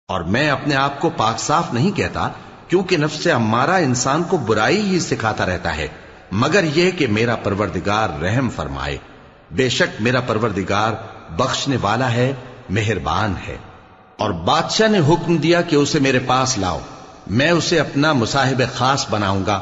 اور میں اپنے آپ کو پاک صاف نہیں کہتا، کیونکہ نفس امارہ انسان کو برائی ہی سکھاتا رہتا ہے، مگر یہ کہ میرا پروردگار رحم فرمائے۔ بے شک میرا پروردگار بخشنے والا ہے، مہربان ہے۔ اور بادشاہ نے حکم دیا کہ اسے میرے پاس لاؤ، میں اسے اپنا مصاحب خاص بناؤں گا۔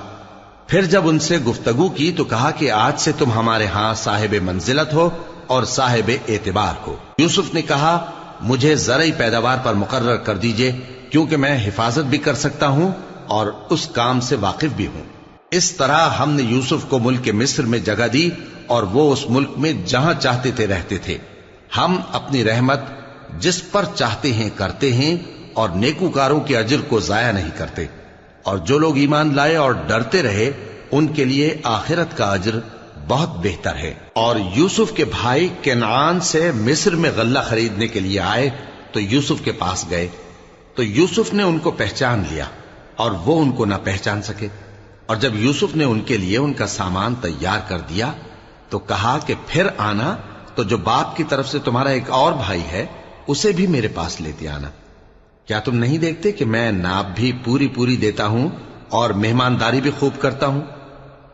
پھر جب ان سے گفتگو کی تو کہا کہ آج سے تم ہمارے ہاں صاحب منزلت ہو اور صاحب اعتبار ہو۔ یوسف نے کہا مجھے زرعی پیداوار پر مقرر کر دیجئے، کیونکہ میں حفاظت بھی کر سکتا ہوں اور اس کام سے واقف بھی ہوں۔ اس طرح ہم نے یوسف کو ملک مصر میں جگہ دی اور وہ اس ملک میں جہاں چاہتے تھے رہتے تھے۔ ہم اپنی رحمت جس پر چاہتے ہیں کرتے ہیں اور نیکوکاروں کے اجر کو ضائع نہیں کرتے، اور جو لوگ ایمان لائے اور ڈرتے رہے ان کے لیے آخرت کا اجر بہت بہتر ہے۔ اور یوسف کے بھائی کنعان سے مصر میں غلہ خریدنے کے لیے آئے تو یوسف کے پاس گئے، تو یوسف نے ان کو پہچان لیا اور وہ ان کو نہ پہچان سکے۔ اور جب یوسف نے ان کے لیے ان کا سامان تیار کر دیا تو کہا کہ پھر آنا تو جو باپ کی طرف سے تمہارا ایک اور بھائی ہے اسے بھی میرے پاس لیتے آنا۔ کیا تم نہیں دیکھتے کہ میں ناب بھی پوری پوری دیتا ہوں اور مہمانداری بھی خوب کرتا ہوں؟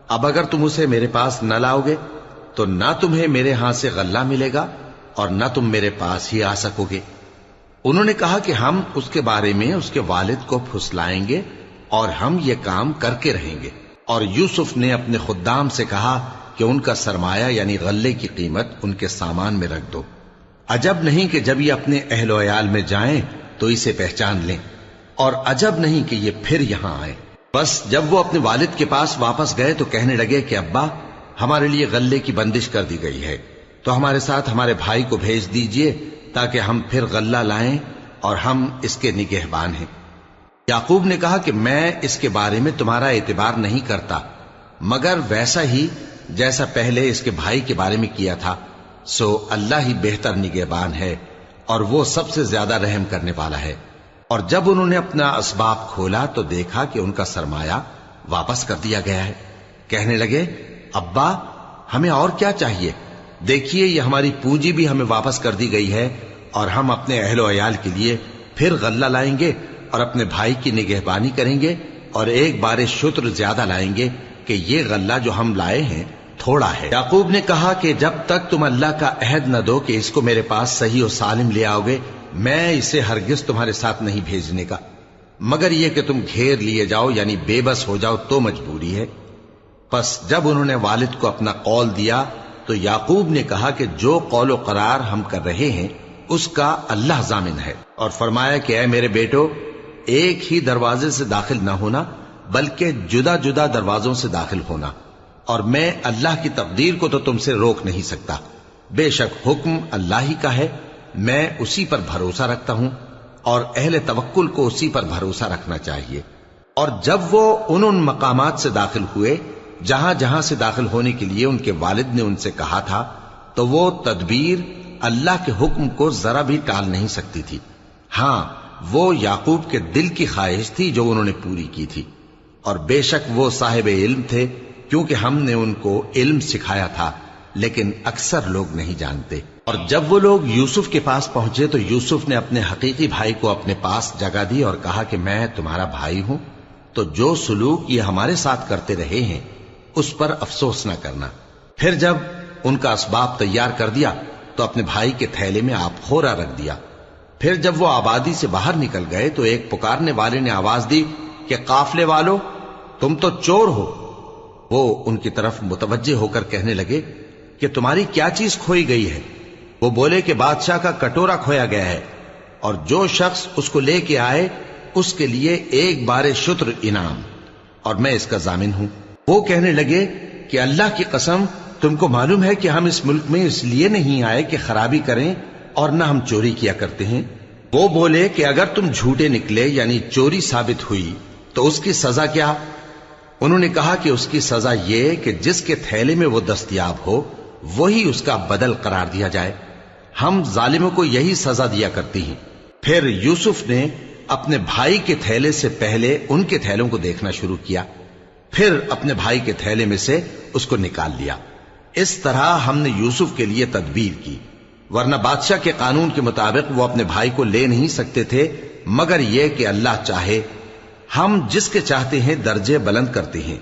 اب اگر تم اسے میرے پاس نہ لاؤ گے تو نہ تمہیں میرے ہاں سے غلہ ملے گا اور نہ تم میرے پاس ہی آ سکو گے۔ انہوں نے کہا کہ ہم اس کے بارے میں اس کے والد کو پھسلائیں گے اور ہم یہ کام کر کے رہیں گے۔ اور یوسف نے اپنے خدام سے کہا کہ ان کا سرمایہ یعنی غلے کی قیمت ان کے سامان میں رکھ دو۔ عجب نہیں کہ جب یہ اپنے اہل و عیال میں جائیں تو اسے پہچان لیں، اور عجب نہیں کہ یہ پھر یہاں آئے۔ بس جب وہ اپنے والد کے پاس واپس گئے تو کہنے لگے کہ ابا ہمارے لیے غلے کی بندش کر دی گئی ہے، تو ہمارے ساتھ ہمارے بھائی کو بھیج دیجئے تاکہ ہم پھر غلہ لائیں اور ہم اس کے نگہبان ہیں۔ یعقوب نے کہا کہ میں اس کے بارے میں تمہارا اعتبار نہیں کرتا، مگر ویسا ہی جیسا پہلے اس کے بھائی کے بارے میں کیا تھا، سو اللہ ہی بہتر نگہبان ہے اور وہ سب سے زیادہ رحم کرنے والا ہے۔ اور جب انہوں نے اپنا اسباب کھولا تو دیکھا کہ ان کا سرمایہ واپس کر دیا گیا ہے۔ کہنے لگے ابا ہمیں اور کیا چاہیے؟ دیکھیے یہ ہماری پونجی بھی ہمیں واپس کر دی گئی ہے، اور ہم اپنے اہل و عیال کے لیے پھر غلہ لائیں گے اور اپنے بھائی کی نگہبانی کریں گے، اور ایک بار شتر زیادہ لائیں گے کہ یہ غلہ جو ہم لائے ہیں تھوڑا ہے۔ یعقوب نے کہا کہ جب تک تم اللہ کا عہد نہ دو کہ اس کو میرے پاس صحیح و سالم لے آؤ گے، میں اسے ہرگز تمہارے ساتھ نہیں بھیجنے کا، مگر یہ کہ تم گھیر لیے جاؤ یعنی بے بس ہو جاؤ تو مجبوری ہے۔ پس جب انہوں نے والد کو اپنا قول دیا تو یعقوب نے کہا کہ جو قول و قرار ہم کر رہے ہیں اس کا اللہ ضامن ہے، اور فرمایا کہ اے میرے بیٹو ایک ہی دروازے سے داخل نہ ہونا بلکہ جدا جدا دروازوں سے داخل ہونا، اور میں اللہ کی تقدیر کو تو تم سے روک نہیں سکتا۔ بے شک حکم اللہ ہی کا ہے، میں اسی پر بھروسہ رکھتا ہوں، اور اہل توکل کو اسی پر بھروسہ رکھنا چاہیے۔ اور جب وہ ان مقامات سے داخل ہوئے جہاں جہاں سے داخل ہونے کے لیے ان کے والد نے ان سے کہا تھا، تو وہ تدبیر اللہ کے حکم کو ذرا بھی ٹال نہیں سکتی تھی۔ ہاں وہ یعقوب کے دل کی خواہش تھی جو انہوں نے پوری کی تھی، اور بے شک وہ صاحب علم تھے، کیونکہ ہم نے ان کو علم سکھایا تھا، لیکن اکثر لوگ نہیں جانتے۔ اور جب وہ لوگ یوسف کے پاس پہنچے تو یوسف نے اپنے حقیقی بھائی کو اپنے پاس جگہ دی اور کہا کہ میں تمہارا بھائی ہوں، تو جو سلوک یہ ہمارے ساتھ کرتے رہے ہیں اس پر افسوس نہ کرنا۔ پھر جب ان کا اسباب تیار کر دیا تو اپنے بھائی کے تھیلے میں آپ خورا رکھ دیا۔ پھر جب وہ آبادی سے باہر نکل گئے تو ایک پکارنے والے نے آواز دی کہ قافلے والو تم تو چور ہو۔ وہ ان کی طرف متوجہ ہو کر کہنے لگے کہ تمہاری کیا چیز کھوئی گئی ہے؟ وہ بولے کہ بادشاہ کا کٹورا کھویا گیا ہے، اور جو شخص اس کو لے کے آئے اس کے لیے ایک بار شتر انعام، اور میں اس کا ضامن ہوں۔ وہ کہنے لگے کہ اللہ کی قسم تم کو معلوم ہے کہ ہم اس ملک میں اس لیے نہیں آئے کہ خرابی کریں اور نہ ہم چوری کیا کرتے ہیں۔ وہ بولے کہ اگر تم جھوٹے نکلے یعنی چوری ثابت ہوئی تو اس کی سزا کیا؟ انہوں نے کہا کہ اس کی سزا یہ کہ جس کے تھیلے میں وہ دستیاب ہو وہی اس کا بدل قرار دیا جائے، ہم ظالموں کو یہی سزا دیا کرتی ہیں۔ پھر یوسف نے اپنے بھائی کے تھیلے سے پہلے ان کے تھیلوں کو دیکھنا شروع کیا، پھر اپنے بھائی کے تھیلے میں سے اس کو نکال لیا۔ اس طرح ہم نے یوسف کے لیے تدبیر کی، ورنہ بادشاہ کے قانون کے مطابق وہ اپنے بھائی کو لے نہیں سکتے تھے مگر یہ کہ اللہ چاہے ہم جس کے چاہتے ہیں درجے بلند کرتے ہیں،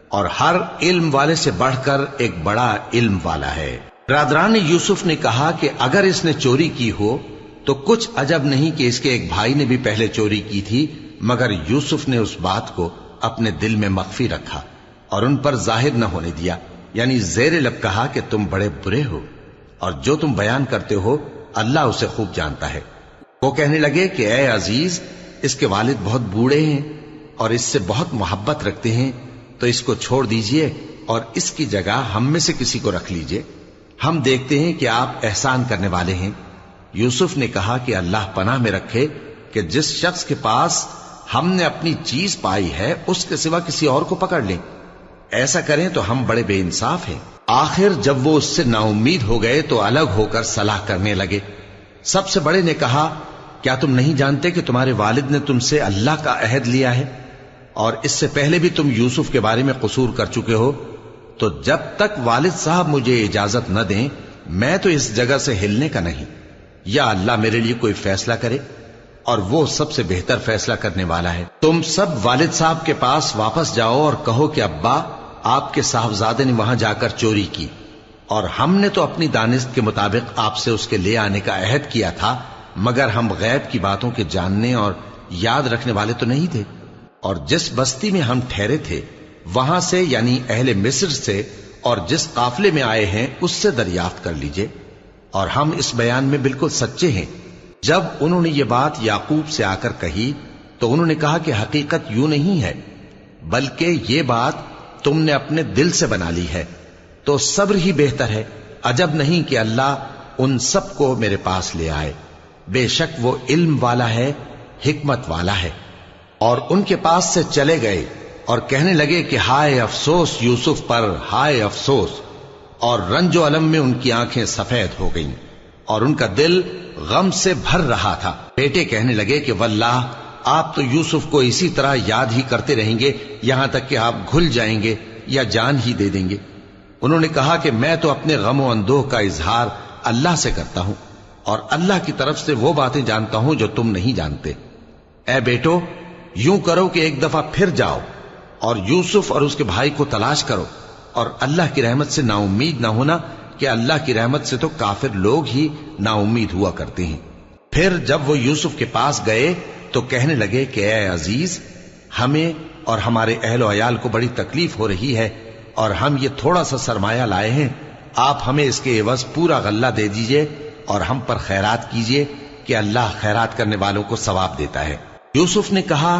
اور ہر علم والے سے بڑھ کر ایک بڑا علم والا ہے۔ برادران یوسف نے کہا کہ اگر اس نے چوری کی ہو تو کچھ عجب نہیں کہ اس کے ایک بھائی نے بھی پہلے چوری کی تھی، مگر یوسف نے اس بات کو اپنے دل میں مخفی رکھا اور ان پر ظاہر نہ ہونے دیا، یعنی زیر لب کہا کہ تم بڑے برے ہو اور جو تم بیان کرتے ہو اللہ اسے خوب جانتا ہے۔ وہ کہنے لگے کہ اے عزیز، اس کے والد بہت بوڑھے ہیں اور اس سے بہت محبت رکھتے ہیں، تو اس کو چھوڑ دیجئے اور اس کی جگہ ہم میں سے کسی کو رکھ لیجئے، ہم دیکھتے ہیں کہ آپ احسان کرنے والے ہیں۔ یوسف نے کہا کہ اللہ پناہ میں رکھے کہ جس شخص کے پاس ہم نے اپنی چیز پائی ہے اس کے سوا کسی اور کو پکڑ لیں، ایسا کریں تو ہم بڑے بے انصاف ہیں۔ آخر جب وہ اس سے نا امید ہو گئے تو الگ ہو کر صلاح کرنے لگے۔ سب سے بڑے نے کہا، کیا تم نہیں جانتے کہ تمہارے والد نے تم سے اللہ کا عہد لیا ہے اور اس سے پہلے بھی تم یوسف کے بارے میں قصور کر چکے ہو؟ تو جب تک والد صاحب مجھے اجازت نہ دیں میں تو اس جگہ سے ہلنے کا نہیں، یا اللہ میرے لیے کوئی فیصلہ کرے، اور وہ سب سے بہتر فیصلہ کرنے والا ہے۔ تم سب والد صاحب کے پاس واپس جاؤ اور کہو کہ ابا، آپ کے صاحبزادے نے وہاں جا کر چوری کی، اور ہم نے تو اپنی دانست کے مطابق آپ سے اس کے لے آنے کا عہد کیا تھا، مگر ہم غیب کی باتوں کے جاننے اور یاد رکھنے والے تو نہیں تھے، اور جس بستی میں ہم ٹھہرے تھے وہاں سے، یعنی اہل مصر سے، اور جس قافلے میں آئے ہیں اس سے دریافت کر لیجئے، اور ہم اس بیان میں بالکل سچے ہیں۔ جب انہوں نے یہ بات یعقوب سے آ کر کہی تو انہوں نے کہا کہ حقیقت یوں نہیں ہے، بلکہ یہ بات تم نے اپنے دل سے بنا لی ہے، تو صبر ہی بہتر ہے۔ عجب نہیں کہ اللہ ان سب کو میرے پاس لے آئے، بے شک وہ علم والا ہے، حکمت والا ہے۔ اور ان کے پاس سے چلے گئے اور کہنے لگے کہ ہائے افسوس یوسف پر، ہائے افسوس، اور رنج و الم میں ان کی آنکھیں سفید ہو گئیں اور ان کا دل غم سے بھر رہا تھا۔ بیٹے کہنے لگے کہ واللہ آپ تو یوسف کو اسی طرح یاد ہی کرتے رہیں گے یہاں تک کہ آپ گھل جائیں گے یا جان ہی دے دیں گے۔ انہوں نے کہا کہ میں تو اپنے غم و اندوہ کا اظہار اللہ سے کرتا ہوں، اور اللہ کی طرف سے وہ باتیں جانتا ہوں جو تم نہیں جانتے۔ اے بیٹو، یوں کرو کہ ایک دفعہ پھر جاؤ اور یوسف اور اس کے بھائی کو تلاش کرو، اور اللہ کی رحمت سے نا امید نہ ہونا کہ اللہ کی رحمت سے تو کافر لوگ ہی نا امید ہوا کرتے ہیں۔ پھر جب وہ یوسف کے پاس گئے تو کہنے لگے کہ اے عزیز، ہمیں اور ہمارے اہل و عیال کو بڑی تکلیف ہو رہی ہے، اور ہم یہ تھوڑا سا سرمایہ لائے ہیں، آپ ہمیں اس کے عوض پورا غلہ دے دیجئے اور ہم پر خیرات کیجئے کہ اللہ خیرات کرنے والوں کو ثواب دیتا ہے۔ یوسف نے کہا،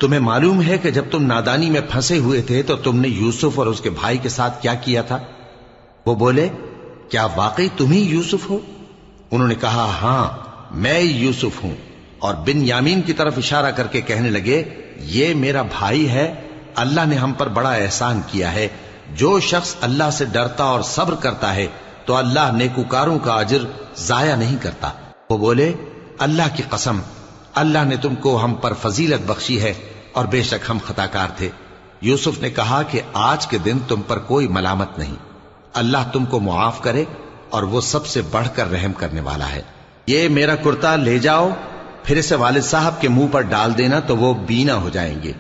تمہیں معلوم ہے کہ جب تم نادانی میں پھنسے ہوئے تھے تو تم نے یوسف اور اس کے بھائی کے ساتھ کیا کیا تھا؟ وہ بولے، کیا واقعی تم ہی یوسف ہو؟ انہوں نے کہا، ہاں میں یوسف ہوں، اور بن یامین کی طرف اشارہ کر کے کہنے لگے، یہ میرا بھائی ہے، اللہ نے ہم پر بڑا احسان کیا ہے۔ جو شخص اللہ سے ڈرتا اور صبر کرتا ہے تو اللہ نیکوکاروں کا اجر ضائع نہیں کرتا۔ وہ بولے، اللہ کی قسم، اللہ نے تم کو ہم پر فضیلت بخشی ہے اور بے شک ہم خطاکار تھے۔ یوسف نے کہا کہ آج کے دن تم پر کوئی ملامت نہیں، اللہ تم کو معاف کرے، اور وہ سب سے بڑھ کر رحم کرنے والا ہے۔ یہ میرا کرتا لے جاؤ، پھر اسے والد صاحب کے منہ پر ڈال دینا تو وہ بینا ہو جائیں گے،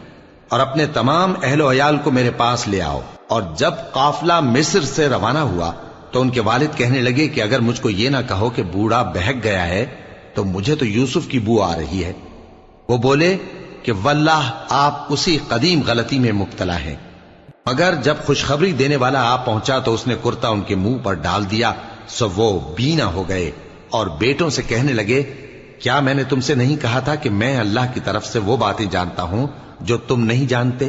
اور اپنے تمام اہل و عیال کو میرے پاس لے آؤ۔ اور جب قافلہ مصر سے روانہ ہوا تو ان کے والد کہنے لگے کہ اگر مجھ کو یہ نہ کہو کہ بوڑھا بہک گیا ہے تو مجھے تو یوسف کی بو آ رہی ہے۔ وہ بولے کہ واللہ آپ اسی قدیم غلطی میں مبتلا ہیں۔ مگر جب خوشخبری دینے والا آپ پہنچا تو اس نے کرتا ان کے منہ پر ڈال دیا، سو وہ بینا ہو گئے، اور بیٹوں سے کہنے لگے، کیا میں نے تم سے نہیں کہا تھا کہ میں اللہ کی طرف سے وہ باتیں جانتا ہوں جو تم نہیں جانتے؟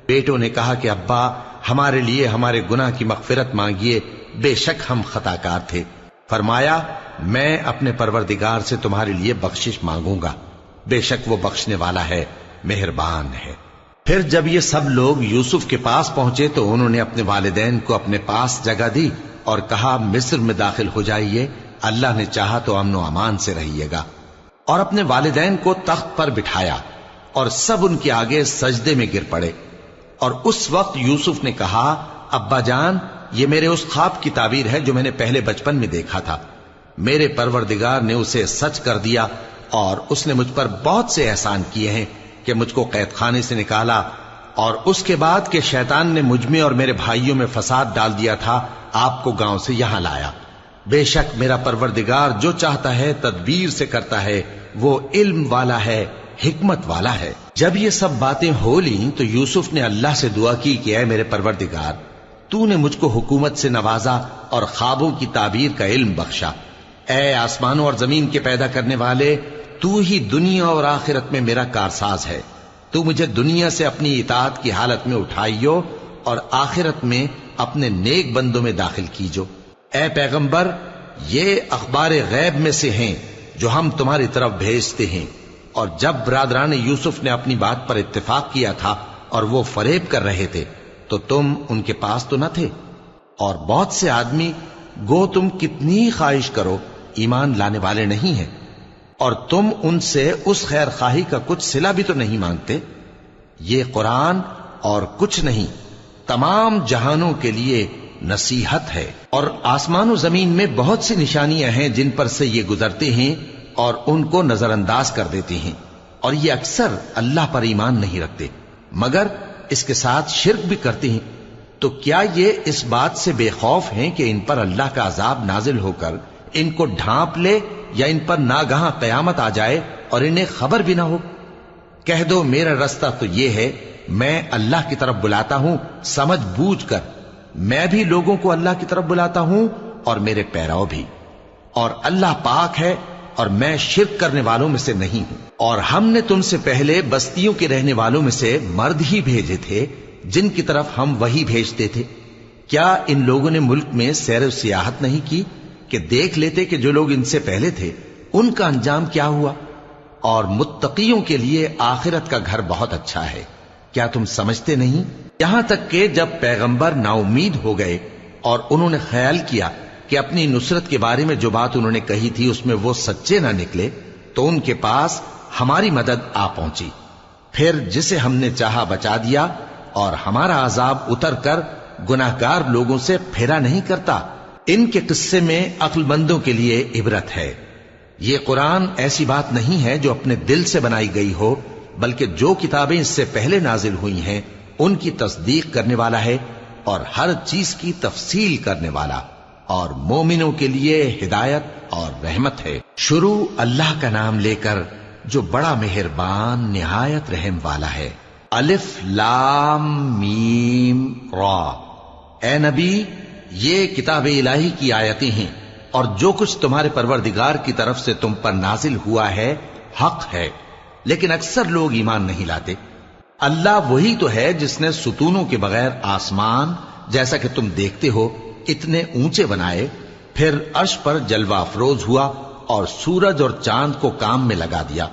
بیٹوں نے کہا کہ ابا، ہمارے لیے ہمارے گناہ کی مغفرت مانگیے، بے شک ہم خطاکار تھے۔ فرمایا، میں اپنے پروردگار سے تمہارے لیے بخشش مانگوں گا، بے شک وہ بخشنے والا ہے، مہربان ہے۔ پھر جب یہ سب لوگ یوسف کے پاس پہنچے تو انہوں نے اپنے والدین کو اپنے پاس جگہ دی اور کہا، مصر میں داخل ہو جائیے، اللہ نے چاہا تو امن و امان سے رہیے گا۔ اور اپنے والدین کو تخت پر بٹھایا اور سب ان کے آگے سجدے میں گر پڑے۔ اور اس وقت یوسف نے کہا، ابا جان، یہ میرے اس خواب کی تعبیر ہے جو میں نے پہلے بچپن میں دیکھا تھا، میرے پروردگار نے اسے سچ کر دیا اور اس نے مجھ پر بہت سے احسان کیے ہیں کہ مجھ کو قید خانے سے نکالا، اور اس کے بعد کہ شیطان نے مجھ میں اور میرے بھائیوں میں فساد ڈال دیا تھا، آپ کو گاؤں سے یہاں لایا۔ بے شک میرا پروردگار جو چاہتا ہے تدبیر سے کرتا ہے، وہ علم والا ہے، حکمت والا ہے۔ جب یہ سب باتیں ہو لیں تو یوسف نے اللہ سے دعا کی کہ اے میرے پروردگار، تو نے مجھ کو حکومت سے نوازا اور خوابوں کی تعبیر کا علم بخشا۔ اے آسمانوں اور زمین کے پیدا کرنے والے، تو ہی دنیا اور آخرت میں میرا کارساز ہے۔ تو مجھے دنیا سے اپنی اطاعت کی حالت میں اٹھائیو اور آخرت میں اپنے نیک بندوں میں داخل کیجو۔ اے پیغمبر، یہ اخبار غیب میں سے ہیں جو ہم تمہاری طرف بھیجتے ہیں۔ اور جب برادران یوسف نے اپنی بات پر اتفاق کیا تھا اور وہ فریب کر رہے تھے تو تم ان کے پاس تو نہ تھے، اور بہت سے آدمی گو تم کتنی خواہش کرو ایمان لانے والے نہیں ہیں، اور تم ان سے اس خیر خواہی کا کچھ صلہ بھی تو نہیں مانگتے۔ یہ قرآن اور کچھ نہیں تمام جہانوں کے لیے نصیحت ہے، اور آسمان و زمین میں بہت سی نشانیاں ہیں جن پر سے یہ گزرتے ہیں اور ان کو نظر انداز کر دیتے ہیں، اور یہ اکثر اللہ پر ایمان نہیں رکھتے مگر اس کے ساتھ شرک بھی کرتے ہیں۔ تو کیا یہ اس بات سے بے خوف ہیں کہ ان پر اللہ کا عذاب نازل ہو کر ان کو ڈھانپ لے، یا ان پر ناگہاں قیامت آ جائے اور انہیں خبر بھی نہ ہو؟ کہہ دو میرا رستہ تو یہ ہے، میں اللہ کی طرف بلاتا ہوں سمجھ بوجھ کر، میں بھی لوگوں کو اللہ کی طرف بلاتا ہوں اور میرے پیراؤ بھی، اور اللہ پاک ہے اور میں شرک کرنے والوں میں سے نہیں ہوں۔ اور ہم نے تم سے پہلے بستیوں کے رہنے والوں میں سے مرد ہی بھیجے تھے جن کی طرف ہم وہی بھیجتے تھے۔ کیا ان لوگوں نے ملک میں سیر و سیاحت نہیں کی کہ دیکھ لیتے کہ جو لوگ ان سے پہلے تھے ان کا انجام کیا ہوا؟ اور متقیوں کے لیے آخرت کا گھر بہت اچھا ہے، کیا تم سمجھتے نہیں؟ یہاں تک کہ جب پیغمبر نا امید ہو گئے اور انہوں نے خیال کیا کہ اپنی نصرت کے بارے میں جو بات انہوں نے کہی تھی اس میں وہ سچے نہ نکلے، تو ان کے پاس ہماری مدد آ پہنچی، پھر جسے ہم نے چاہا بچا دیا، اور ہمارا عذاب اتر کر گناہگار لوگوں سے پھیرا نہیں کرتا۔ ان کے قصے میں عقل مندوں کے لیے عبرت ہے۔ یہ قرآن ایسی بات نہیں ہے جو اپنے دل سے بنائی گئی ہو، بلکہ جو کتابیں اس سے پہلے نازل ہوئی ہیں ان کی تصدیق کرنے والا ہے اور ہر چیز کی تفصیل کرنے والا، اور مومنوں کے لیے ہدایت اور رحمت ہے۔ شروع اللہ کا نام لے کر جو بڑا مہربان نہایت رحم والا ہے۔ الف لام میم را۔ اے نبی، یہ کتاب الہی کی آیتیں ہیں، اور جو کچھ تمہارے پروردگار کی طرف سے تم پر نازل ہوا ہے حق ہے، لیکن اکثر لوگ ایمان نہیں لاتے۔ اللہ وہی تو ہے جس نے ستونوں کے بغیر آسمان جیسا کہ تم دیکھتے ہو اتنے اونچے بنائے، پھر عرش پر جلوہ افروز ہوا اور سورج اور چاند کو کام میں لگا دیا،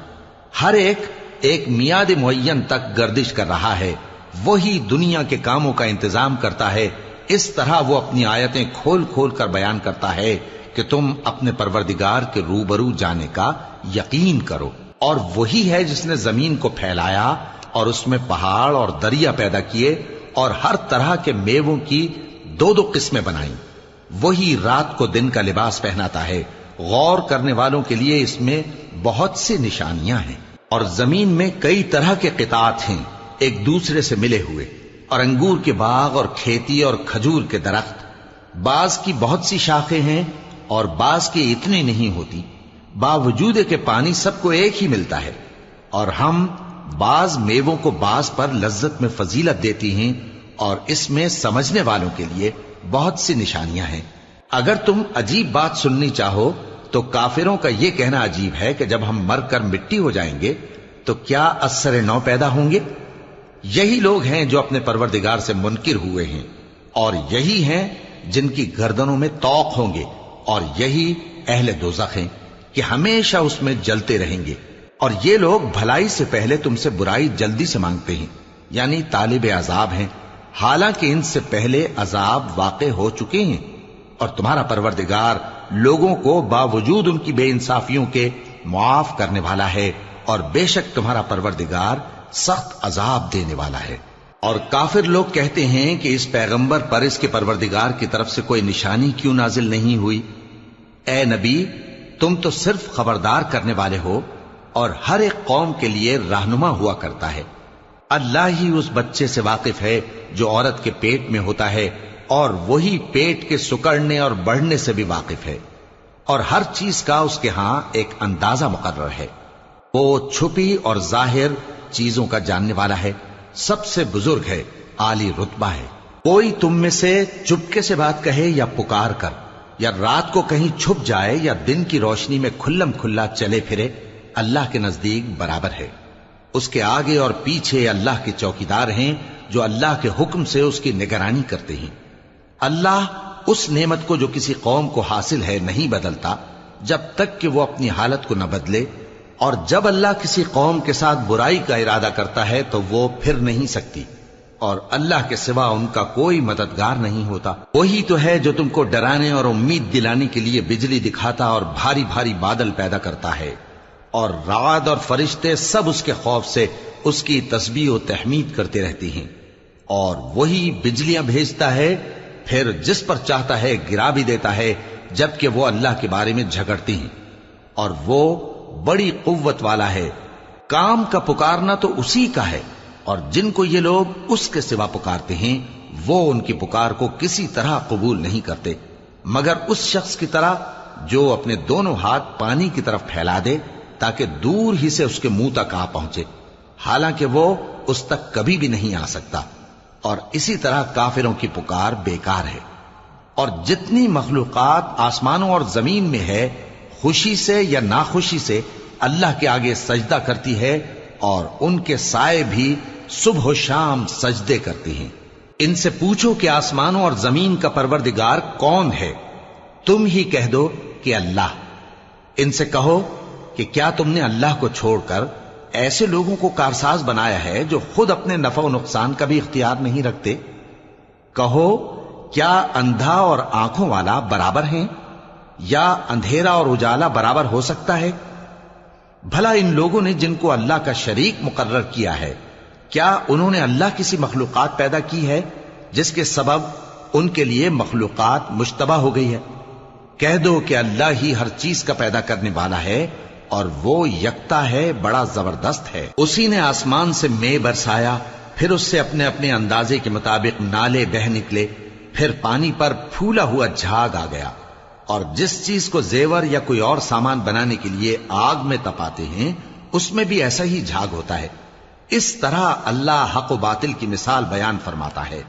ہر ایک میعاد معین تک گردش کر رہا ہے۔ وہی دنیا کے کاموں کا انتظام کرتا ہے، اس طرح وہ اپنی آیتیں کھول کھول کر بیان کرتا ہے کہ تم اپنے پروردگار کے روبرو جانے کا یقین کرو۔ اور وہی ہے جس نے زمین کو پھیلایا اور اس میں پہاڑ اور دریا پیدا کیے اور ہر طرح کے میووں کی دو دو قسمیں بنائیں۔ وہی رات کو دن کا لباس پہناتا ہے، غور کرنے والوں کے لیے اس میں بہت سی نشانیاں ہیں۔ اور زمین میں کئی طرح کے قطعات ہیں ایک دوسرے سے ملے ہوئے، اور انگور کے باغ اور کھیتی اور کھجور کے درخت، بعض کی بہت سی شاخیں ہیں اور بعض کی اتنی نہیں ہوتی، باوجود کہ پانی سب کو ایک ہی ملتا ہے۔ اور ہم بعض میووں کو بعض پر لذت میں فضیلت دیتی ہیں، اور اس میں سمجھنے والوں کے لیے بہت سی نشانیاں ہیں۔ اگر تم عجیب بات سننی چاہو تو کافروں کا یہ کہنا عجیب ہے کہ جب ہم مر کر مٹی ہو جائیں گے تو کیا از سر نو پیدا ہوں گے؟ یہی لوگ ہیں جو اپنے پروردگار سے منکر ہوئے ہیں، اور یہی ہیں جن کی گردنوں میں طوق ہوں گے، اور یہی اہل دوزخ ہیں کہ ہمیشہ اس میں جلتے رہیں گے۔ اور یہ لوگ بھلائی سے پہلے تم سے برائی جلدی سے مانگتے ہیں، یعنی طالب عذاب ہیں، حالانکہ ان سے پہلے عذاب واقع ہو چکے ہیں۔ اور تمہارا پروردگار لوگوں کو باوجود ان کی بے انصافیوں کے معاف کرنے والا ہے، اور بے شک تمہارا پروردگار سخت عذاب دینے والا ہے۔ اور کافر لوگ کہتے ہیں کہ اس پیغمبر پر اس کے پروردگار کی طرف سے کوئی نشانی کیوں نازل نہیں ہوئی؟ اے نبی، تم تو صرف خبردار کرنے والے ہو، اور ہر ایک قوم کے لیے رہنما ہوا کرتا ہے۔ اللہ ہی اس بچے سے واقف ہے جو عورت کے پیٹ میں ہوتا ہے، اور وہی پیٹ کے سکڑنے اور بڑھنے سے بھی واقف ہے، اور ہر چیز کا اس کے ہاں ایک اندازہ مقرر ہے۔ وہ چھپی اور ظاہر چیزوں کا جاننے والا ہے، سب سے بزرگ ہے، عالی رتبہ ہے۔ کوئی تم میں سے چپکے سے بات کہے یا پکار کر، یا رات کو کہیں چھپ جائے یا دن کی روشنی میں کھلم کھلا چلے پھرے، اللہ کے نزدیک برابر ہے۔ اس کے آگے اور پیچھے اللہ کے چوکیدار ہیں جو اللہ کے حکم سے اس کی نگرانی کرتے ہیں۔ اللہ اس نعمت کو جو کسی قوم کو حاصل ہے نہیں بدلتا جب تک کہ وہ اپنی حالت کو نہ بدلے، اور جب اللہ کسی قوم کے ساتھ برائی کا ارادہ کرتا ہے تو وہ پھر نہیں سکتی، اور اللہ کے سوا ان کا کوئی مددگار نہیں ہوتا۔ وہی تو ہے جو تم کو ڈرانے اور امید دلانے کے لیے بجلی دکھاتا اور بھاری بھاری بادل پیدا کرتا ہے، اور رعد اور فرشتے سب اس کے خوف سے اس کی تسبیح و تحمید کرتے رہتے ہیں۔ اور وہی بجلیاں بھیجتا ہے، پھر جس پر چاہتا ہے گرا بھی دیتا ہے، جبکہ وہ اللہ کے بارے میں جھگڑتے ہیں، اور وہ بڑی قوت والا ہے۔ کام کا پکارنا تو اسی کا ہے، اور جن کو یہ لوگ اس کے سوا پکارتے ہیں وہ ان کی پکار کو کسی طرح قبول نہیں کرتے، مگر اس شخص کی طرح جو اپنے دونوں ہاتھ پانی کی طرف پھیلا دے تاکہ دور ہی سے اس کے منہ تک آ پہنچے، حالانکہ وہ اس تک کبھی بھی نہیں آ سکتا۔ اور اسی طرح کافروں کی پکار بیکار ہے۔ اور جتنی مخلوقات آسمانوں اور زمین میں ہے، خوشی سے یا ناخوشی سے اللہ کے آگے سجدہ کرتی ہے، اور ان کے سائے بھی صبح و شام سجدے کرتے ہیں۔ ان سے پوچھو کہ آسمانوں اور زمین کا پروردگار کون ہے؟ تم ہی کہہ دو کہ اللہ۔ ان سے کہو کہ کیا تم نے اللہ کو چھوڑ کر ایسے لوگوں کو کارساز بنایا ہے جو خود اپنے نفع و نقصان کا بھی اختیار نہیں رکھتے؟ کہو کیا اندھا اور آنکھوں والا برابر ہیں، یا اندھیرا اور اجالا برابر ہو سکتا ہے؟ بھلا ان لوگوں نے جن کو اللہ کا شریک مقرر کیا ہے، کیا انہوں نے اللہ کسی مخلوقات پیدا کی ہے جس کے سبب ان کے لیے مخلوقات مشتبہ ہو گئی ہے؟ کہہ دو کہ اللہ ہی ہر چیز کا پیدا کرنے والا ہے، اور وہ یکتا ہے، بڑا زبردست ہے۔ اسی نے آسمان سے مے برسایا، پھر اس سے اپنے اپنے اندازے کے مطابق نالے بہ نکلے، پھر پانی پر پھولا ہوا جھاگ آ گیا۔ اور جس چیز کو زیور یا کوئی اور سامان بنانے کے لیے آگ میں تپاتے ہیں اس میں بھی ایسا ہی جھاگ ہوتا ہے۔ اس طرح اللہ حق و باطل کی مثال بیان فرماتا ہے۔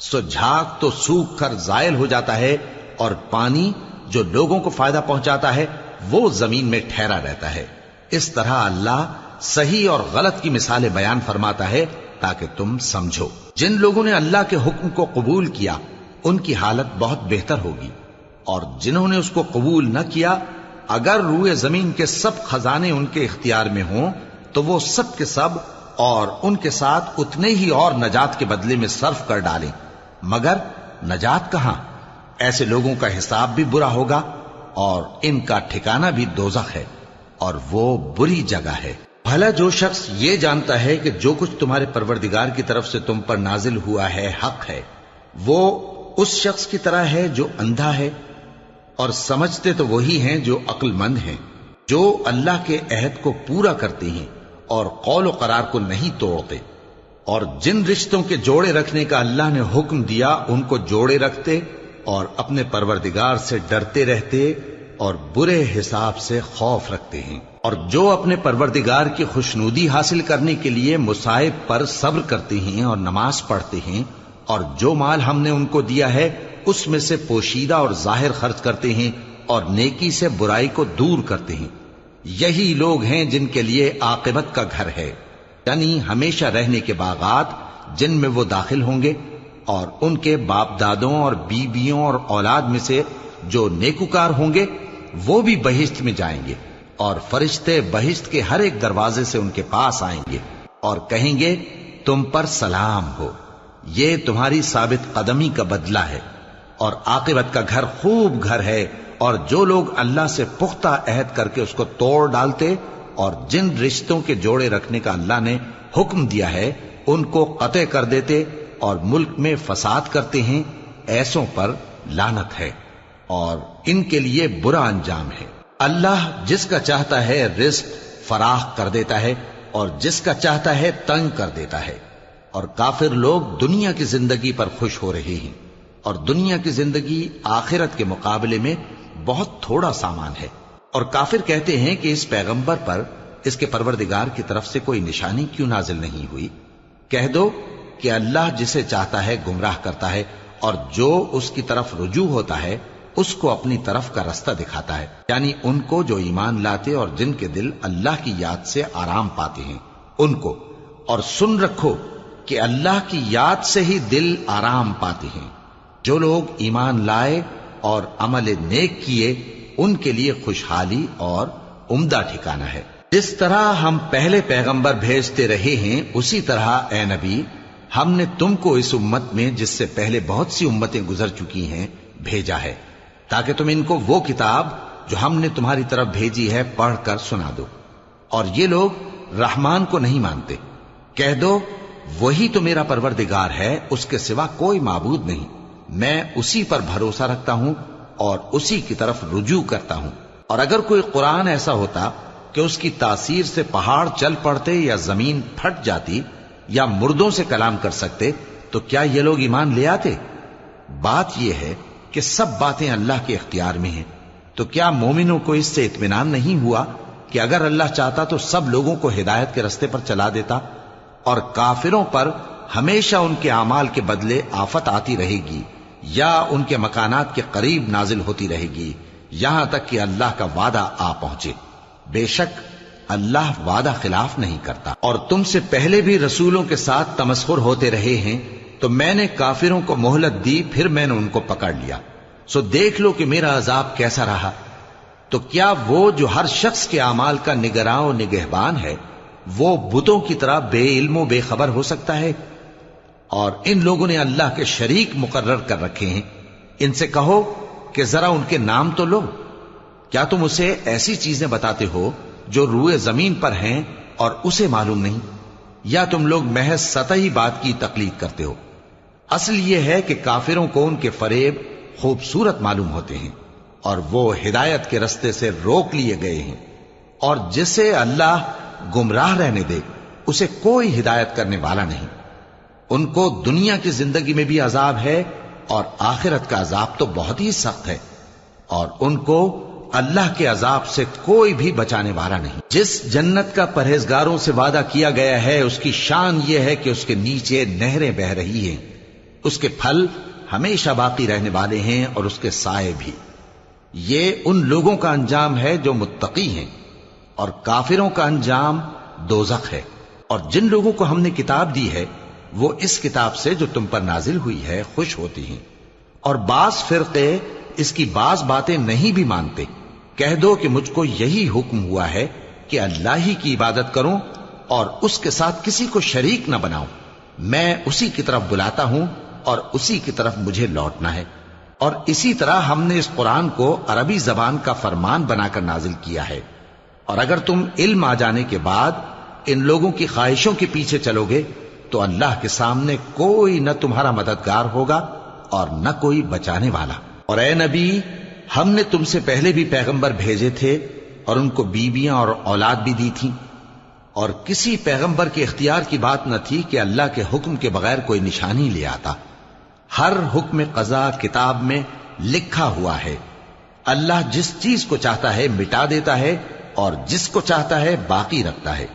سو جھاگ تو سوکھ کر زائل ہو جاتا ہے، اور پانی جو لوگوں کو فائدہ پہنچاتا ہے وہ زمین میں ٹھہرا رہتا ہے۔ اس طرح اللہ صحیح اور غلط کی مثالیں بیان فرماتا ہے تاکہ تم سمجھو۔ جن لوگوں نے اللہ کے حکم کو قبول کیا ان کی حالت بہت بہتر ہوگی، اور جنہوں نے اس کو قبول نہ کیا، اگر روئے زمین کے سب خزانے ان کے اختیار میں ہوں تو وہ سب کے سب اور ان کے ساتھ اتنے ہی اور نجات کے بدلے میں صرف کر ڈالیں، مگر نجات کہاں؟ ایسے لوگوں کا حساب بھی برا ہوگا، اور ان کا ٹھکانہ بھی دوزخ ہے، اور وہ بری جگہ ہے۔ بھلا جو شخص یہ جانتا ہے کہ جو کچھ تمہارے پروردگار کی طرف سے تم پر نازل ہوا ہے حق ہے، وہ اس شخص کی طرح ہے جو اندھا ہے؟ اور سمجھتے تو وہی ہیں جو عقل مند ہیں، جو اللہ کے عہد کو پورا کرتے ہیں اور قول و قرار کو نہیں توڑتے، اور جن رشتوں کے جوڑے رکھنے کا اللہ نے حکم دیا ان کو جوڑے رکھتے، اور اپنے پروردگار سے ڈرتے رہتے اور برے حساب سے خوف رکھتے ہیں، اور جو اپنے پروردگار کی خوشنودی حاصل کرنے کے لیے مصائب پر صبر کرتے ہیں اور نماز پڑھتے ہیں، اور جو مال ہم نے ان کو دیا ہے اس میں سے پوشیدہ اور ظاہر خرچ کرتے ہیں، اور نیکی سے برائی کو دور کرتے ہیں، یہی لوگ ہیں جن کے لیے عاقبت کا گھر ہے، یعنی ہمیشہ رہنے کے باغات جن میں وہ داخل ہوں گے، اور ان کے باپ دادوں اور بیویوں اور اولاد میں سے جو نیکوکار ہوں گے وہ بھی بہشت میں جائیں گے، اور فرشتے بہشت کے ہر ایک دروازے سے ان کے پاس آئیں گے اور کہیں گے تم پر سلام ہو، یہ تمہاری ثابت قدمی کا بدلہ ہے، اور عاقبت کا گھر خوب گھر ہے۔ اور جو لوگ اللہ سے پختہ عہد کر کے اس کو توڑ ڈالتے اور جن رشتوں کے جوڑے رکھنے کا اللہ نے حکم دیا ہے ان کو قطع کر دیتے اور ملک میں فساد کرتے ہیں، ایسوں پر لعنت ہے اور ان کے لیے برا انجام ہے۔ اللہ جس کا چاہتا ہے رزق فراخ کر دیتا ہے اور جس کا چاہتا ہے تنگ کر دیتا ہے۔ اور کافر لوگ دنیا کی زندگی پر خوش ہو رہے ہیں، اور دنیا کی زندگی آخرت کے مقابلے میں بہت تھوڑا سامان ہے۔ اور کافر کہتے ہیں کہ اس پیغمبر پر اس کے پروردگار کی طرف سے کوئی نشانی کیوں نازل نہیں ہوئی؟ کہہ دو کہ اللہ جسے چاہتا ہے گمراہ کرتا ہے، اور جو اس کی طرف رجوع ہوتا ہے اس کو اپنی طرف کا رستہ دکھاتا ہے، یعنی ان کو جو ایمان لاتے اور جن کے دل اللہ کی یاد سے آرام پاتے ہیں ان کو۔ اور سن رکھو کہ اللہ کی یاد سے ہی دل آرام پاتے ہیں۔ جو لوگ ایمان لائے اور عمل نیک کیے ان کے لیے خوشحالی اور عمدہ ٹھکانہ ہے۔ جس طرح ہم پہلے پیغمبر بھیجتے رہے ہیں اسی طرح اے نبی ہم نے تم کو اس امت میں جس سے پہلے بہت سی امتیں گزر چکی ہیں بھیجا ہے، تاکہ تم ان کو وہ کتاب جو ہم نے تمہاری طرف بھیجی ہے پڑھ کر سنا دو۔ اور یہ لوگ رحمان کو نہیں مانتے۔ کہہ دو وہی تو میرا پروردگار ہے، اس کے سوا کوئی معبود نہیں، میں اسی پر بھروسہ رکھتا ہوں اور اسی کی طرف رجوع کرتا ہوں۔ اور اگر کوئی قرآن ایسا ہوتا کہ اس کی تاثیر سے پہاڑ چل پڑتے یا زمین پھٹ جاتی یا مردوں سے کلام کر سکتے تو کیا یہ لوگ ایمان لے آتے؟ بات یہ ہے کہ سب باتیں اللہ کے اختیار میں ہیں، تو کیا مومنوں کو اس سے اطمینان نہیں ہوا کہ اگر اللہ چاہتا تو سب لوگوں کو ہدایت کے رستے پر چلا دیتا؟ اور کافروں پر ہمیشہ ان کے اعمال کے بدلے آفت آتی رہے گی یا ان کے مکانات کے قریب نازل ہوتی رہے گی یہاں تک کہ اللہ کا وعدہ آ پہنچے۔ بے شک اللہ وعدہ خلاف نہیں کرتا۔ اور تم سے پہلے بھی رسولوں کے ساتھ تمسخر ہوتے رہے ہیں، تو میں نے کافروں کو مہلت دی، پھر میں نے ان کو پکڑ لیا، سو دیکھ لو کہ میرا عذاب کیسا رہا۔ تو کیا وہ جو ہر شخص کے اعمال کا نگراں و نگہبان ہے وہ بتوں کی طرح بے علم و بے خبر ہو سکتا ہے؟ اور ان لوگوں نے اللہ کے شریک مقرر کر رکھے ہیں۔ ان سے کہو کہ ذرا ان کے نام تو لو۔ کیا تم اسے ایسی چیزیں بتاتے ہو جو روئے زمین پر ہیں اور اسے معلوم نہیں، یا تم لوگ محض سطحی بات کی تقلید کرتے ہو؟ اصل یہ ہے کہ کافروں کو ان کے فریب خوبصورت معلوم ہوتے ہیں اور وہ ہدایت کے رستے سے روک لیے گئے ہیں، اور جسے اللہ گمراہ رہنے دے اسے کوئی ہدایت کرنے والا نہیں۔ ان کو دنیا کی زندگی میں بھی عذاب ہے اور آخرت کا عذاب تو بہت ہی سخت ہے، اور ان کو اللہ کے عذاب سے کوئی بھی بچانے والا نہیں۔ جس جنت کا پرہیزگاروں سے وعدہ کیا گیا ہے اس کی شان یہ ہے کہ اس کے نیچے نہریں بہ رہی ہیں، اس کے پھل ہمیشہ باقی رہنے والے ہیں اور اس کے سائے بھی۔ یہ ان لوگوں کا انجام ہے جو متقی ہیں، اور کافروں کا انجام دوزخ ہے۔ اور جن لوگوں کو ہم نے کتاب دی ہے وہ اس کتاب سے جو تم پر نازل ہوئی ہے خوش ہوتی ہیں، اور بعض فرقے اس کی بعض باتیں نہیں بھی مانتے۔ کہہ دو کہ مجھ کو یہی حکم ہوا ہے کہ اللہ ہی کی عبادت کروں اور اس کے ساتھ کسی کو شریک نہ بناؤں، میں اسی کی طرف بلاتا ہوں اور اسی کی طرف مجھے لوٹنا ہے۔ اور اسی طرح ہم نے اس قرآن کو عربی زبان کا فرمان بنا کر نازل کیا ہے۔ اور اگر تم علم آ جانے کے بعد ان لوگوں کی خواہشوں کے پیچھے چلو گے تو اللہ کے سامنے کوئی نہ تمہارا مددگار ہوگا اور نہ کوئی بچانے والا۔ اور اے نبی ہم نے تم سے پہلے بھی پیغمبر بھیجے تھے اور ان کو بیویاں اور اولاد بھی دی تھیں، اور کسی پیغمبر کے اختیار کی بات نہ تھی کہ اللہ کے حکم کے بغیر کوئی نشانی لے آتا۔ ہر حکم قضا کتاب میں لکھا ہوا ہے۔ اللہ جس چیز کو چاہتا ہے مٹا دیتا ہے اور جس کو چاہتا ہے باقی رکھتا ہے،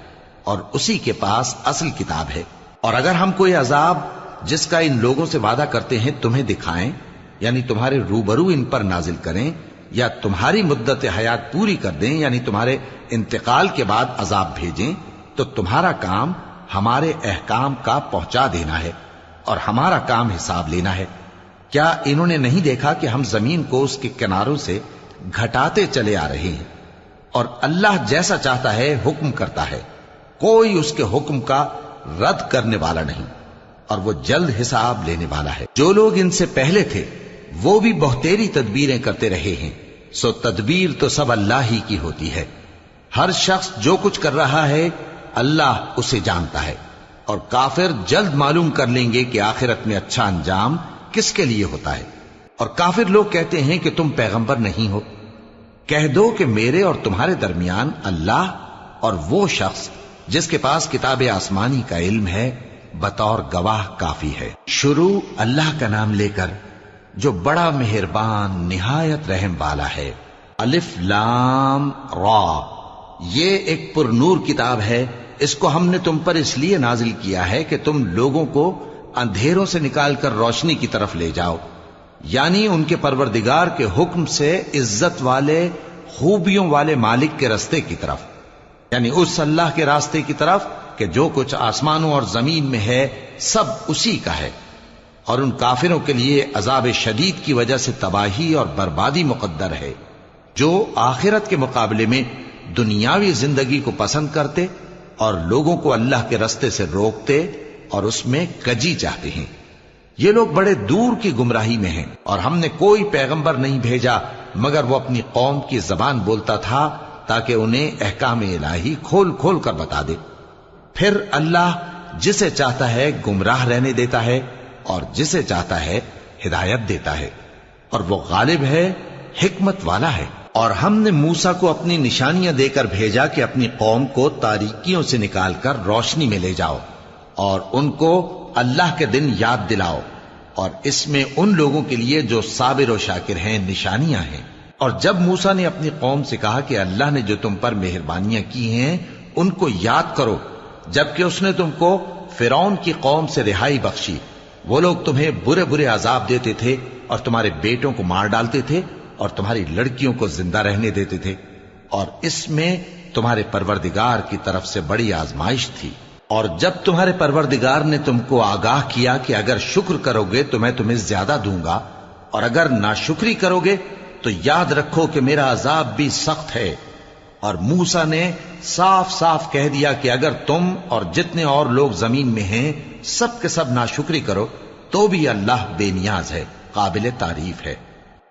اور اسی کے پاس اصل کتاب ہے۔ اور اگر ہم کوئی عذاب جس کا ان لوگوں سے وعدہ کرتے ہیں تمہیں دکھائیں، یعنی تمہارے روبرو ان پر نازل کریں، یا تمہاری مدت حیات پوری کر دیں، یعنی تمہارے انتقال کے بعد عذاب بھیجیں، تو تمہارا کام ہمارے احکام کا پہنچا دینا ہے اور ہمارا کام حساب لینا ہے۔ کیا انہوں نے نہیں دیکھا کہ ہم زمین کو اس کے کناروں سے گھٹاتے چلے آ رہے ہیں؟ اور اللہ جیسا چاہتا ہے حکم کرتا ہے، کوئی اس کے حکم کا رد کرنے والا نہیں، اور وہ جلد حساب لینے والا ہے۔ جو لوگ ان سے پہلے تھے وہ بھی بہتیری تدبیریں کرتے رہے ہیں، سو تدبیر تو سب اللہ ہی کی ہوتی ہے۔ ہر شخص جو کچھ کر رہا ہے اللہ اسے جانتا ہے، اور کافر جلد معلوم کر لیں گے کہ آخرت میں اچھا انجام کس کے لیے ہوتا ہے۔ اور کافر لوگ کہتے ہیں کہ تم پیغمبر نہیں ہو۔ کہہ دو کہ میرے اور تمہارے درمیان اللہ اور وہ شخص جس کے پاس کتاب آسمانی کا علم ہے بطور گواہ کافی ہے۔ شروع اللہ کا نام لے کر جو بڑا مہربان نہایت رحم والا ہے۔ الف لام را، یہ ایک پر نور کتاب ہے، اس کو ہم نے تم پر اس لیے نازل کیا ہے کہ تم لوگوں کو اندھیروں سے نکال کر روشنی کی طرف لے جاؤ، یعنی ان کے پروردگار کے حکم سے عزت والے خوبیوں والے مالک کے راستے کی طرف، یعنی اس اللہ کے راستے کی طرف کہ جو کچھ آسمانوں اور زمین میں ہے سب اسی کا ہے، اور ان کافروں کے لیے عذاب شدید کی وجہ سے تباہی اور بربادی مقدر ہے، جو آخرت کے مقابلے میں دنیاوی زندگی کو پسند کرتے اور لوگوں کو اللہ کے راستے سے روکتے اور اس میں کجی چاہتے ہیں۔ یہ لوگ بڑے دور کی گمراہی میں ہیں، اور ہم نے کوئی پیغمبر نہیں بھیجا مگر وہ اپنی قوم کی زبان بولتا تھا تاکہ انہیں احکام الہی کھول کھول کر بتا دے۔ پھر اللہ جسے چاہتا ہے گمراہ رہنے دیتا ہے اور جسے چاہتا ہے ہدایت دیتا ہے، اور وہ غالب ہے، حکمت والا ہے۔ اور ہم نے موسیٰ کو اپنی نشانیاں دے کر بھیجا کہ اپنی قوم کو تاریکیوں سے نکال کر روشنی میں لے جاؤ اور ان کو اللہ کے دن یاد دلاؤ، اور اس میں ان لوگوں کے لیے جو صابر و شاکر ہیں نشانیاں ہیں۔ اور جب موسیٰ نے اپنی قوم سے کہا کہ اللہ نے جو تم پر مہربانیاں کی ہیں ان کو یاد کرو، جبکہ اس نے تم کو فرعون کی قوم سے رہائی بخشی، وہ لوگ تمہیں برے برے عذاب دیتے تھے اور تمہارے بیٹوں کو مار ڈالتے تھے اور تمہاری لڑکیوں کو زندہ رہنے دیتے تھے، اور اس میں تمہارے پروردگار کی طرف سے بڑی آزمائش تھی۔ اور جب تمہارے پروردگار نے تم کو آگاہ کیا کہ اگر شکر کرو گے تو میں تمہیں زیادہ دوں گا، اور اگر ناشکری کرو گے تو یاد رکھو کہ میرا عذاب بھی سخت ہے۔ اور موسیٰ نے صاف صاف کہہ دیا کہ اگر تم اور جتنے اور لوگ زمین میں ہیں سب کے سب ناشکری کرو تو بھی اللہ بے نیاز ہے، قابل تعریف ہے۔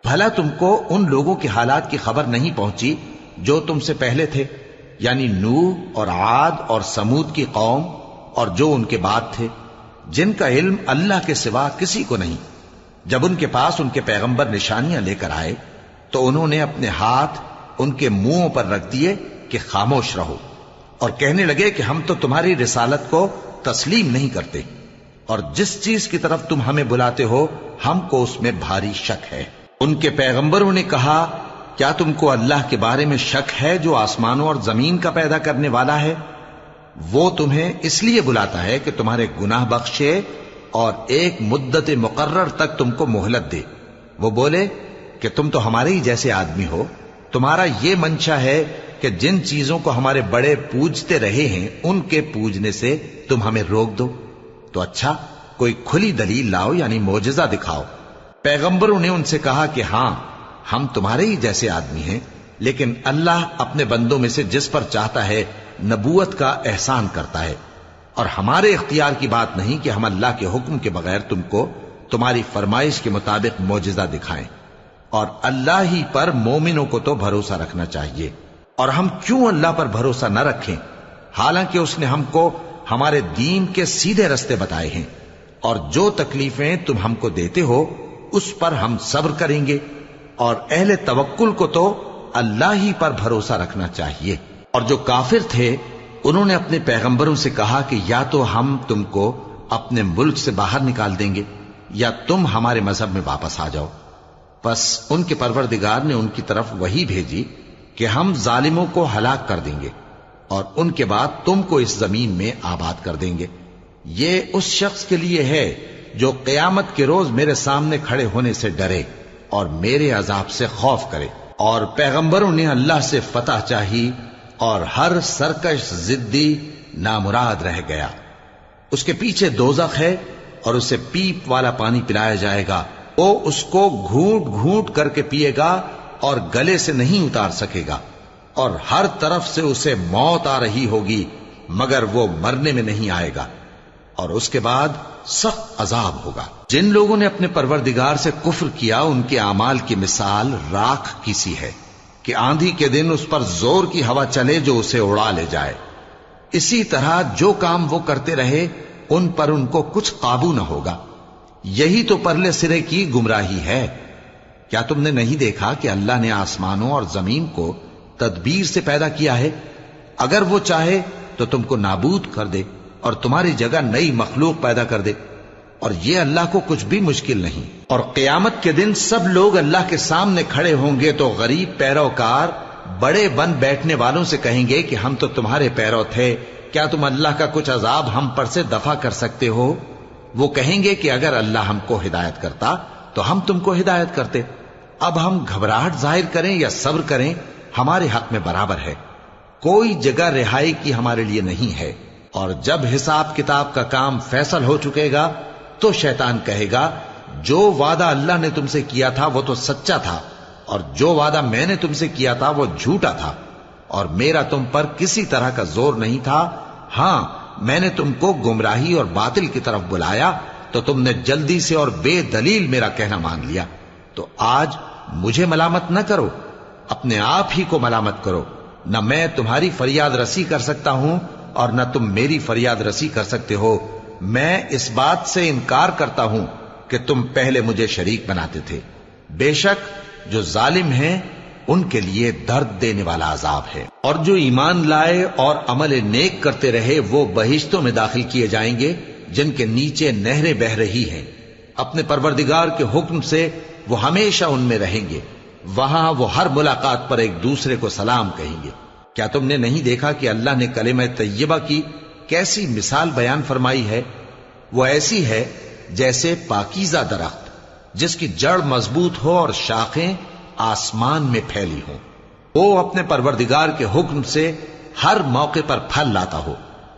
بھلا تم کو ان لوگوں کے حالات کی خبر نہیں پہنچی جو تم سے پہلے تھے، یعنی نوح اور عاد اور سمود کی قوم اور جو ان کے بعد تھے، جن کا علم اللہ کے سوا کسی کو نہیں۔ جب ان کے پاس ان کے پیغمبر نشانیاں لے کر آئے تو انہوں نے اپنے ہاتھ ان کے منہوں پر رکھ دیے کہ خاموش رہو، اور کہنے لگے کہ ہم تو تمہاری رسالت کو تسلیم نہیں کرتے، اور جس چیز کی طرف تم ہمیں بلاتے ہو ہم کو اس میں بھاری شک ہے۔ ان کے پیغمبروں نے کہا، کیا تم کو اللہ کے بارے میں شک ہے جو آسمانوں اور زمین کا پیدا کرنے والا ہے؟ وہ تمہیں اس لیے بلاتا ہے کہ تمہارے گناہ بخشے اور ایک مدت مقرر تک تم کو مہلت دے۔ وہ بولے کہ تم تو ہمارے ہی جیسے آدمی ہو، تمہارا یہ منشا ہے کہ جن چیزوں کو ہمارے بڑے پوجتے رہے ہیں ان کے پوجنے سے تم ہمیں روک دو، تو اچھا کوئی کھلی دلیل لاؤ، یعنی معجزہ دکھاؤ۔ پیغمبروں نے ان سے کہا کہ ہاں ہم تمہارے ہی جیسے آدمی ہیں، لیکن اللہ اپنے بندوں میں سے جس پر چاہتا ہے نبوت کا احسان کرتا ہے، اور ہمارے اختیار کی بات نہیں کہ ہم اللہ کے حکم کے بغیر تم کو تمہاری فرمائش کے مطابق معجزہ دکھائیں، اور اللہ ہی پر مومنوں کو تو بھروسہ رکھنا چاہیے۔ اور ہم کیوں اللہ پر بھروسہ نہ رکھیں حالانکہ اس نے ہم کو ہمارے دین کے سیدھے رستے بتائے ہیں، اور جو تکلیفیں تم ہم کو دیتے ہو اس پر ہم صبر کریں گے، اور اہل توکل کو تو اللہ ہی پر بھروسہ رکھنا چاہیے۔ اور جو کافر تھے انہوں نے اپنے پیغمبروں سے کہا کہ یا تو ہم تم کو اپنے ملک سے باہر نکال دیں گے یا تم ہمارے مذہب میں واپس آ جاؤ۔ پس ان کے پروردگار نے ان کی طرف وحی بھیجی کہ ہم ظالموں کو ہلاک کر دیں گے اور ان کے بعد تم کو اس زمین میں آباد کر دیں گے۔ یہ اس شخص کے لیے ہے جو قیامت کے روز میرے سامنے کھڑے ہونے سے ڈرے اور میرے عذاب سے خوف کرے۔ اور پیغمبروں نے اللہ سے فتح چاہی اور ہر سرکش ضدی نامراد رہ گیا۔ اس کے پیچھے دوزخ ہے اور اسے پیپ والا پانی پلایا جائے گا، وہ اس کو گھونٹ گھونٹ کر کے پیے گا اور گلے سے نہیں اتار سکے گا، اور ہر طرف سے اسے موت آ رہی ہوگی مگر وہ مرنے میں نہیں آئے گا، اور اس کے بعد سخت عذاب ہوگا۔ جن لوگوں نے اپنے پروردگار سے کفر کیا ان کے اعمال کی مثال راکھ کی سی ہے کہ آندھی کے دن اس پر زور کی ہوا چلے جو اسے اڑا لے جائے۔ اسی طرح جو کام وہ کرتے رہے ان پر ان کو کچھ قابو نہ ہوگا۔ یہی تو پرلے سرے کی گمراہی ہے۔ کیا تم نے نہیں دیکھا کہ اللہ نے آسمانوں اور زمین کو تدبیر سے پیدا کیا ہے، اگر وہ چاہے تو تم کو نابود کر دے اور تمہاری جگہ نئی مخلوق پیدا کر دے، اور یہ اللہ کو کچھ بھی مشکل نہیں۔ اور قیامت کے دن سب لوگ اللہ کے سامنے کھڑے ہوں گے تو غریب پیروکار بڑے بن بیٹھنے والوں سے کہیں گے کہ ہم تو تمہارے پیرو تھے، کیا تم اللہ کا کچھ عذاب ہم پر سے دفع کر سکتے ہو؟ وہ کہیں گے کہ اگر اللہ ہم کو ہدایت کرتا تو ہم تم کو ہدایت کرتے۔ اب ہم گھبراہٹ ظاہر کریں یا صبر کریں ہمارے حق میں برابر ہے، کوئی جگہ رہائی کی ہمارے لیے نہیں ہے۔ اور جب حساب کتاب کا کام فیصل ہو چکے گا تو شیطان کہے گا جو وعدہ اللہ نے تم سے کیا تھا وہ تو سچا تھا، اور جو وعدہ میں نے تم سے کیا تھا وہ جھوٹا تھا، اور میرا تم پر کسی طرح کا زور نہیں تھا۔ ہاں، میں نے تم کو گمراہی اور باطل کی طرف بلایا تو تم نے جلدی سے اور بے دلیل میرا کہنا مان لیا۔ تو آج مجھے ملامت نہ کرو، اپنے آپ ہی کو ملامت کرو۔ نہ میں تمہاری فریاد رسی کر سکتا ہوں اور نہ تم میری فریاد رسی کر سکتے ہو۔ میں اس بات سے انکار کرتا ہوں کہ تم پہلے مجھے شریک بناتے تھے۔ بے شک جو ظالم ہیں ان کے لیے درد دینے والا عذاب ہے۔ اور جو ایمان لائے اور عمل نیک کرتے رہے وہ بہشتوں میں داخل کیے جائیں گے جن کے نیچے نہریں بہ رہی ہیں۔ اپنے پروردگار کے حکم سے وہ ہمیشہ ان میں رہیں گے، وہاں وہ ہر ملاقات پر ایک دوسرے کو سلام کہیں گے۔ کیا تم نے نہیں دیکھا کہ اللہ نے کلمہ طیبہ کی کیسی مثال بیان فرمائی ہے؟ وہ ایسی ہے جیسے پاکیزہ درخت جس کی جڑ مضبوط ہو اور شاخیں آسمان میں پھیلی ہوں۔ وہ اپنے پروردگار کے حکم سے ہر موقع پر پھل لاتا ہو،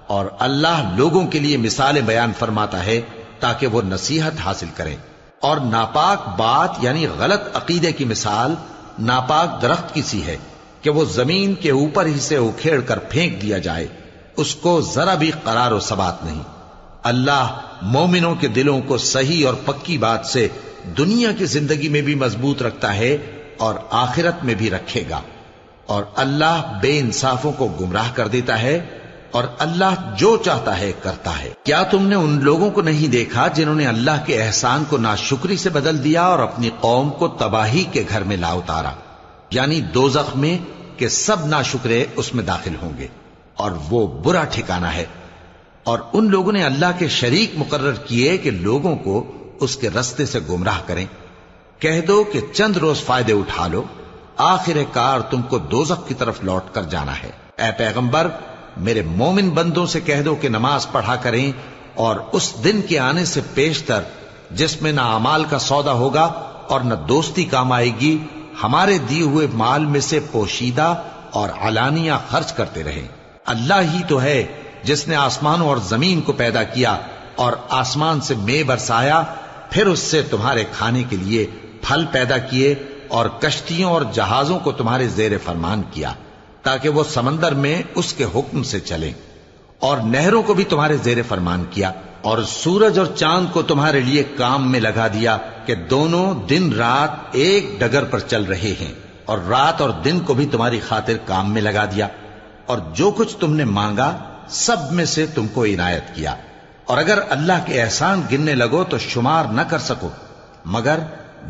اور اللہ لوگوں کے لیے مثالیں بیان فرماتا ہے تاکہ وہ نصیحت حاصل کریں۔ اور ناپاک بات یعنی غلط عقیدے کی مثال ناپاک درخت کی سی ہے کہ وہ زمین کے اوپر ہی سے اکھیڑ کر پھینک دیا جائے، اس کو ذرا بھی قرار و ثبات نہیں۔ اللہ مومنوں کے دلوں کو صحیح اور پکی بات سے دنیا کی زندگی میں بھی مضبوط رکھتا ہے اور آخرت میں بھی رکھے گا، اور اللہ بے انصافوں کو گمراہ کر دیتا ہے، اور اللہ جو چاہتا ہے کرتا ہے۔ کیا تم نے ان لوگوں کو نہیں دیکھا جنہوں نے اللہ کے احسان کو ناشکری سے بدل دیا اور اپنی قوم کو تباہی کے گھر میں لا اتارا، یعنی دوزخ میں، کہ سب ناشکرے اس میں داخل ہوں گے اور وہ برا ٹھکانہ ہے۔ اور ان لوگوں نے اللہ کے شریک مقرر کیے کہ لوگوں کو اس کے رستے سے گمراہ کریں۔ کہہ دو کہ چند روز فائدے اٹھا لو، آخر کار تم کو دوزخ کی طرف لوٹ کر جانا ہے۔ اے پیغمبر، میرے مومن بندوں سے کہہ دو کہ نماز پڑھا کریں، اور اس دن کے آنے سے پیشتر جس میں نہ اعمال کا سودا ہوگا اور نہ دوستی کام آئے گی، ہمارے دیے ہوئے مال میں سے پوشیدہ اور علانیہ خرچ کرتے رہیں۔ اللہ ہی تو ہے جس نے آسمانوں اور زمین کو پیدا کیا اور آسمان سے مے برسایا، پھر اس سے تمہارے کھانے کے لیے پھل پیدا کیے اور کشتیوں اور جہازوں کو تمہارے زیر فرمان کیا تاکہ وہ سمندر میں اس کے حکم سے چلیں، اور نہروں کو بھی تمہارے زیر فرمان کیا، اور سورج اور چاند کو تمہارے لیے کام میں لگا دیا کہ دونوں دن رات ایک ڈگر پر چل رہے ہیں، اور رات اور دن کو بھی تمہاری خاطر کام میں لگا دیا، اور جو کچھ تم نے مانگا سب میں سے تم کو عنایت کیا۔ اور اگر اللہ کے احسان گننے لگو تو شمار نہ کر سکو، مگر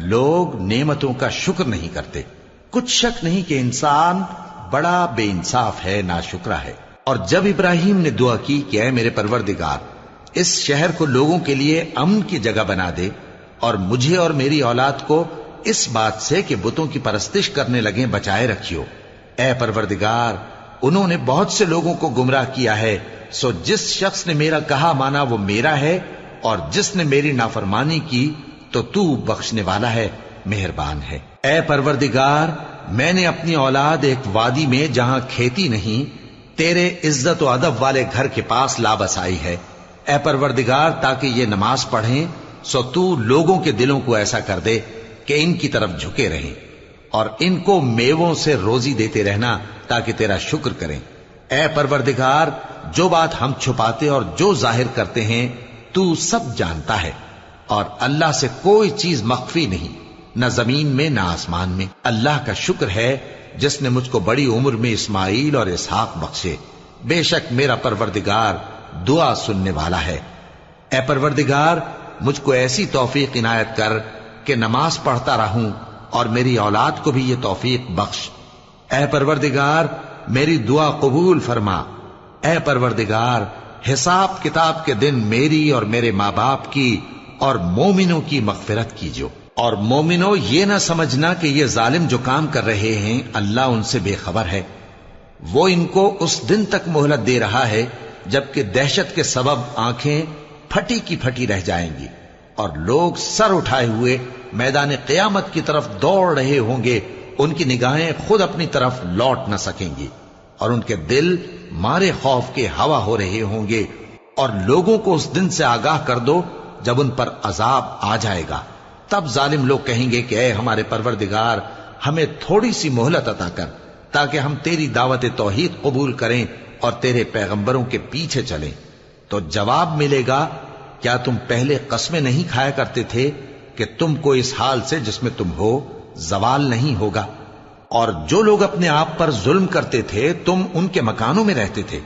لوگ نعمتوں کا شکر نہیں کرتے۔ کچھ شک نہیں کہ انسان بڑا بے انصاف ہے، ناشکرا ہے۔ اور جب ابراہیم نے دعا کی کہ اے میرے پروردگار، اس شہر کو لوگوں کے لیے امن کی جگہ بنا دے، اور مجھے اور میری اولاد کو اس بات سے کہ بتوں کی پرستش کرنے لگیں بچائے رکھیو۔ اے پروردگار، انہوں نے بہت سے لوگوں کو گمراہ کیا ہے، سو جس شخص نے میرا کہا مانا وہ میرا ہے، اور جس نے میری نافرمانی کی تو تو بخشنے والا ہے، مہربان ہے۔ اے پروردگار، میں نے اپنی اولاد ایک وادی میں جہاں کھیتی نہیں، تیرے عزت و ادب والے گھر کے پاس لا بسائی ہے۔ اے پروردگار، تاکہ یہ نماز پڑھیں، سو تو لوگوں کے دلوں کو ایسا کر دے کہ ان کی طرف جھکے رہیں، اور ان کو میووں سے روزی دیتے رہنا تاکہ تیرا شکر کریں۔ اے پروردگار، جو بات ہم چھپاتے اور جو ظاہر کرتے ہیں تو سب جانتا ہے، اور اللہ سے کوئی چیز مخفی نہیں، نہ زمین میں نہ آسمان میں۔ اللہ کا شکر ہے جس نے مجھ کو بڑی عمر میں اسماعیل اور اسحاق بخشے، بے شک میرا پروردگار دعا سننے والا ہے۔ اے پروردگار، مجھ کو ایسی توفیق عنایت کر کہ نماز پڑھتا رہوں، اور میری اولاد کو بھی یہ توفیق بخش۔ اے پروردگار، میری دعا قبول فرما۔ اے پروردگار، حساب کتاب کے دن میری اور میرے ماں باپ کی اور مومنوں کی مغفرت کیجو۔ اور مومنوں، یہ نہ سمجھنا کہ یہ ظالم جو کام کر رہے ہیں اللہ ان سے بے خبر ہے۔ وہ ان کو اس دن تک مہلت دے رہا ہے جبکہ دہشت کے سبب آنکھیں پھٹی کی پھٹی رہ جائیں گی اور لوگ سر اٹھائے ہوئے میدان قیامت کی طرف دوڑ رہے ہوں گے۔ ان کی نگاہیں خود اپنی طرف لوٹ نہ سکیں گی اور ان کے دل مارے خوف کے ہوا ہو رہے ہوں گے۔ اور لوگوں کو اس دن سے آگاہ کر دو جب ان پر عذاب آ جائے گا۔ تب ظالم لوگ کہیں گے کہ اے ہمارے پروردگار، ہمیں تھوڑی سی مہلت عطا کر تاکہ ہم تیری دعوت توحید قبول کریں اور تیرے پیغمبروں کے پیچھے چلیں۔ تو جواب ملے گا، کیا تم پہلے قسمیں نہیں کھایا کرتے تھے کہ تم کو اس حال سے جس میں تم ہو زوال نہیں ہوگا؟ اور جو لوگ اپنے آپ پر ظلم کرتے تھے تم ان کے مکانوں میں رہتے تھے،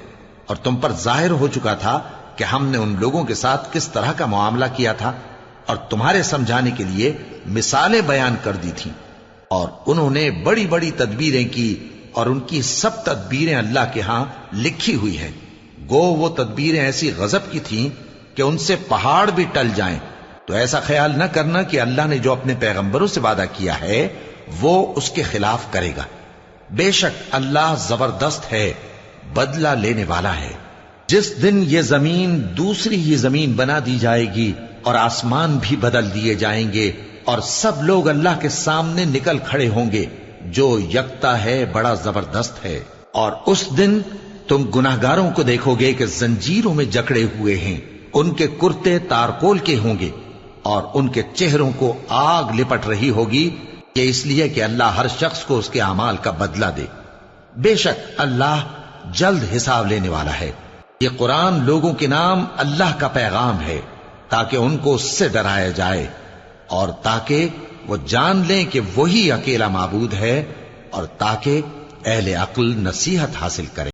اور تم پر ظاہر ہو چکا تھا کہ ہم نے ان لوگوں کے ساتھ کس طرح کا معاملہ کیا تھا، اور تمہارے سمجھانے کے لیے مثالیں بیان کر دی تھیں۔ اور انہوں نے بڑی بڑی تدبیریں کی، اور ان کی سب تدبیریں اللہ کے ہاں لکھی ہوئی ہیں۔ گو وہ تدبیریں ایسی غضب کی تھیں کہ ان سے پہاڑ بھی ٹل جائیں۔ تو ایسا خیال نہ کرنا کہ اللہ نے جو اپنے پیغمبروں سے وعدہ کیا ہے وہ اس کے خلاف کرے گا۔ بے شک اللہ زبردست ہے، بدلہ لینے والا ہے۔ جس دن یہ زمین دوسری ہی زمین بنا دی جائے گی اور آسمان بھی بدل دیے جائیں گے اور سب لوگ اللہ کے سامنے نکل کھڑے ہوں گے، جو یکتا ہے بڑا زبردست ہے۔ اور اس دن تم گناہگاروں کو دیکھو گے کہ زنجیروں میں جکڑے ہوئے ہیں، ان کے کرتے تارکول کے ہوں گے اور ان کے چہروں کو آگ لپٹ رہی ہوگی، کہ اس لیے کہ اللہ ہر شخص کو اس کے اعمال کا بدلہ دے۔ بے شک اللہ جلد حساب لینے والا ہے۔ یہ قرآن لوگوں کے نام اللہ کا پیغام ہے تاکہ ان کو اس سے ڈرایا جائے اور تاکہ وہ جان لیں کہ وہی اکیلا معبود ہے، اور تاکہ اہل عقل نصیحت حاصل کریں۔